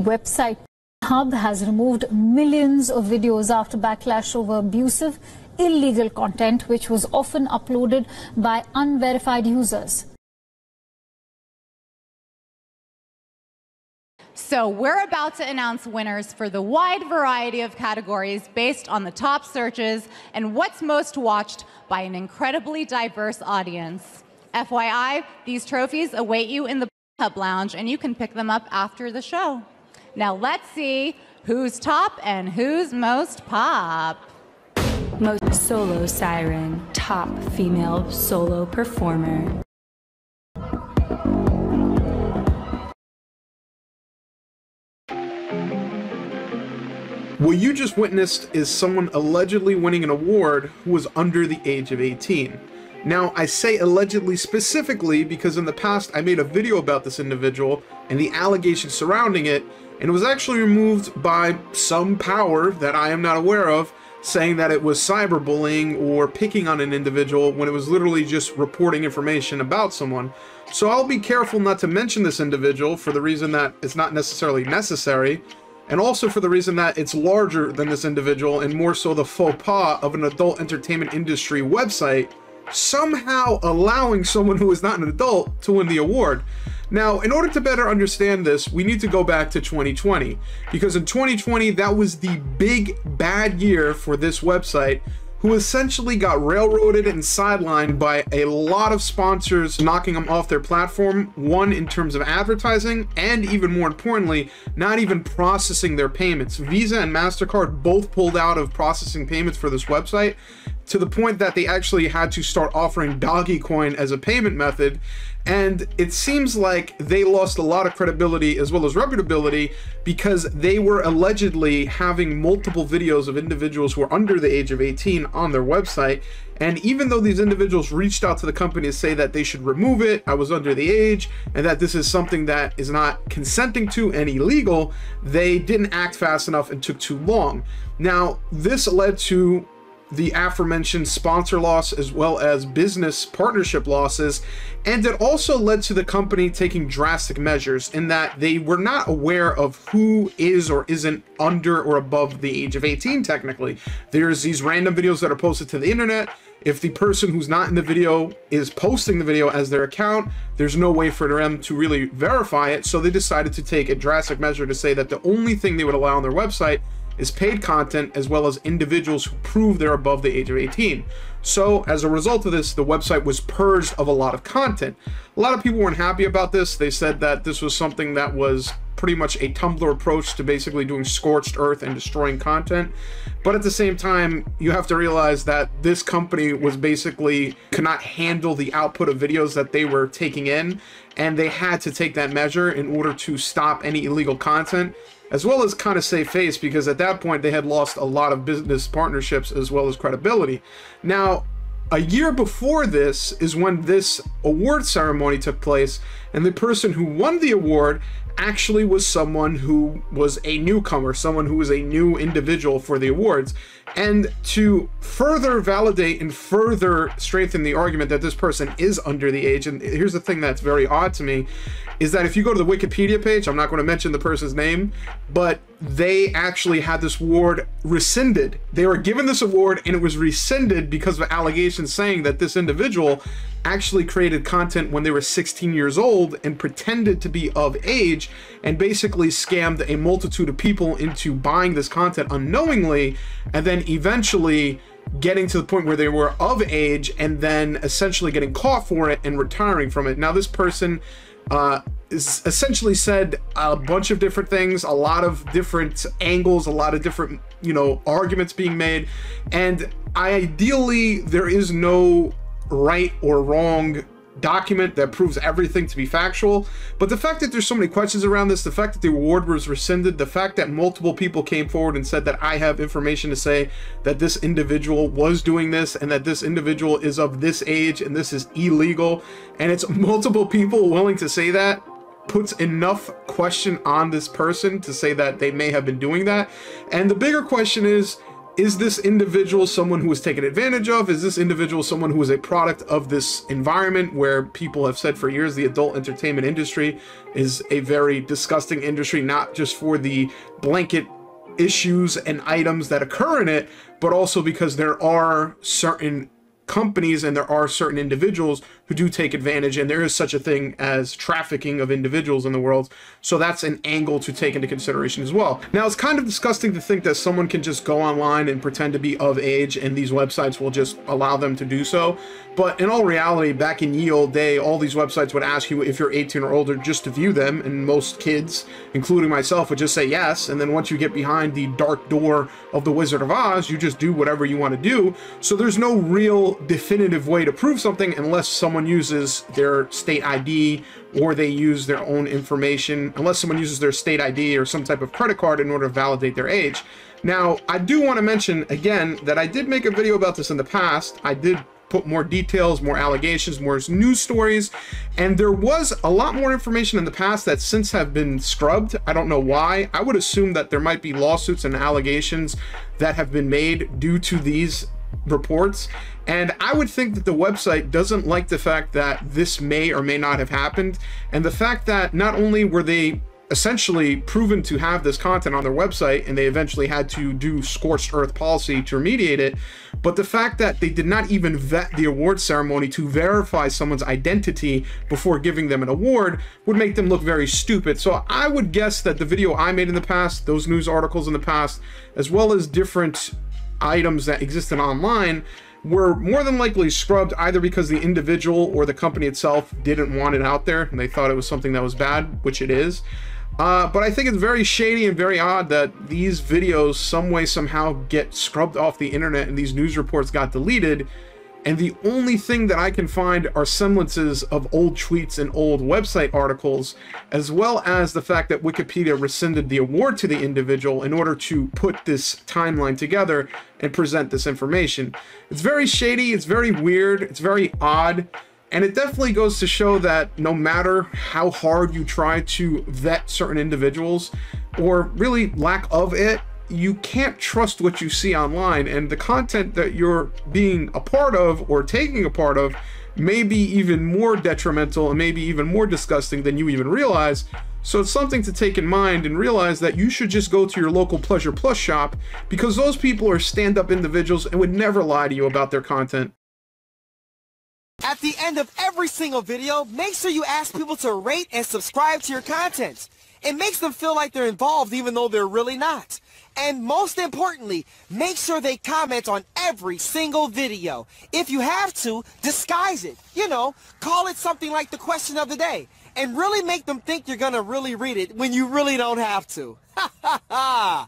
Website Hub has removed millions of videos after backlash over abusive, illegal content which was often uploaded by unverified users. So we're about to announce winners for the wide variety of categories based on the top searches and what's most watched by an incredibly diverse audience. FYI, these trophies await you in the Hub Lounge, and you can pick them up after the show. Now let's see who's top and who's most pop. Most solo siren, top female solo performer. What you just witnessed is someone allegedly winning an award who was under the age of 18. Now, I say allegedly specifically because in the past I made a video about this individual and the allegations surrounding it, and it was actually removed by some power that I am not aware of, saying that it was cyberbullying or picking on an individual when it was literally just reporting information about someone. So I'll be careful not to mention this individual for the reason that it's not necessarily necessary, and also for the reason that it's larger than this individual and more so the faux pas of an adult entertainment industry website somehow allowing someone who is not an adult to win the award. Now, in order to better understand this, we need to go back to 2020, because in 2020, that was the big bad year for this website, who essentially got railroaded and sidelined by a lot of sponsors knocking them off their platform, one in terms of advertising, and even more importantly, not even processing their payments. Visa and MasterCard both pulled out of processing payments for this website, to the point that they actually had to start offering Dogecoin as a payment method. And it seems like they lost a lot of credibility as well as reputability because they were allegedly having multiple videos of individuals who are under the age of 18 on their website. And even though these individuals reached out to the company to say that they should remove it, I was under the age, and that this is something that is not consenting to and illegal, they didn't act fast enough and took too long. Now, this led to the aforementioned sponsor loss as well as business partnership losses, and it also led to the company taking drastic measures in that they were not aware of who is or isn't under or above the age of 18 technically. There's these random videos that are posted to the internet. If the person who's not in the video is posting the video as their account, there's no way for them to really verify it, so they decided to take a drastic measure to say that the only thing they would allow on their website is paid content, as well as individuals who prove they're above the age of 18. So as a result of this, the website was purged of a lot of content. A lot of people weren't happy about this. They said that this was something that was pretty much a Tumblr approach to basically doing scorched earth and destroying content. But at the same time, you have to realize that this company was basically could not handle the output of videos that they were taking in, and they had to take that measure in order to stop any illegal content, as well as kind of save face, because at that point they had lost a lot of business partnerships as well as credibility. Now, a year before this is when this award ceremony took place, and the person who won the award actually was someone who was a newcomer, someone who was a new individual for the awards. And to further validate and further strengthen the argument that this person is under the age, and here's the thing that's very odd to me, is that if you go to the Wikipedia page, I'm not going to mention the person's name, but they actually had this award rescinded. They were given this award and it was rescinded because of allegations saying that this individual actually created content when they were 16 years old and pretended to be of age and basically scammed a multitude of people into buying this content unknowingly, and then eventually getting to the point where they were of age and then essentially getting caught for it and retiring from it. Now, this person is essentially said a bunch of different things, a lot of different angles, a lot of different, arguments being made, and ideally there is no right or wrong document that proves everything to be factual. But the fact that there's so many questions around this, the fact that the award was rescinded, the fact that multiple people came forward and said that I have information to say that this individual was doing this and that this individual is of this age and this is illegal, and it's multiple people willing to say that, puts enough question on this person to say that they may have been doing that. And the bigger question is is this individual someone who was taken advantage of? Is this individual someone who is a product of this environment where people have said for years the adult entertainment industry is a very disgusting industry, not just for the blanket issues and items that occur in it, but also because there are certain companies and there are certain individuals who do take advantage, and there is such a thing as trafficking of individuals in the world. So that's an angle to take into consideration as well. Now, it's kind of disgusting to think that someone can just go online and pretend to be of age and these websites will just allow them to do so. But in all reality, back in ye old day, all these websites would ask you if you're 18 or older just to view them, and most kids, including myself, would just say yes. And then once you get behind the dark door of the Wizard of Oz, you just do whatever you want to do. So there's no real definitive way to prove something unless someone uses their state ID or they use their own information, unless someone uses their state ID or some type of credit card in order to validate their age. Now, I do want to mention again that I did make a video about this in the past. I did put more details, more allegations, more news stories, and there was a lot more information in the past that since have been scrubbed. I don't know why. I would assume that there might be lawsuits and allegations that have been made due to these reports, and I would think that the website doesn't like the fact that this may or may not have happened, and the fact that not only were they essentially proven to have this content on their website and they eventually had to do scorched earth policy to remediate it, but the fact that they did not even vet the award ceremony to verify someone's identity before giving them an award would make them look very stupid. So I would guess that the video I made in the past, those news articles in the past, as well as different items that existed online, were more than likely scrubbed either because the individual or the company itself didn't want it out there and they thought it was something that was bad, which it is. But I think it's very shady and very odd that these videos some way somehow get scrubbed off the internet and these news reports got deleted, and the only thing that I can find are semblances of old tweets and old website articles, as well as the fact that Wikipedia rescinded the award to the individual in order to put this timeline together and present this information. It's very shady, it's very weird, it's very odd, and it definitely goes to show that no matter how hard you try to vet certain individuals, or really lack of it, you can't trust what you see online, and the content that you're being a part of or taking a part of may be even more detrimental and maybe even more disgusting than you even realize. So it's something to take in mind and realize that you should just go to your local Pleasure Plus shop, because those people are stand-up individuals and would never lie to you about their content. At the end of every single video, make sure you ask people to rate and subscribe to your content. It makes them feel like they're involved even though they're really not. And most importantly, make sure they comment on every single video. If you have to, disguise it. You know, call it something like the question of the day. And really make them think you're gonna really read it when you really don't have to. Ha ha ha!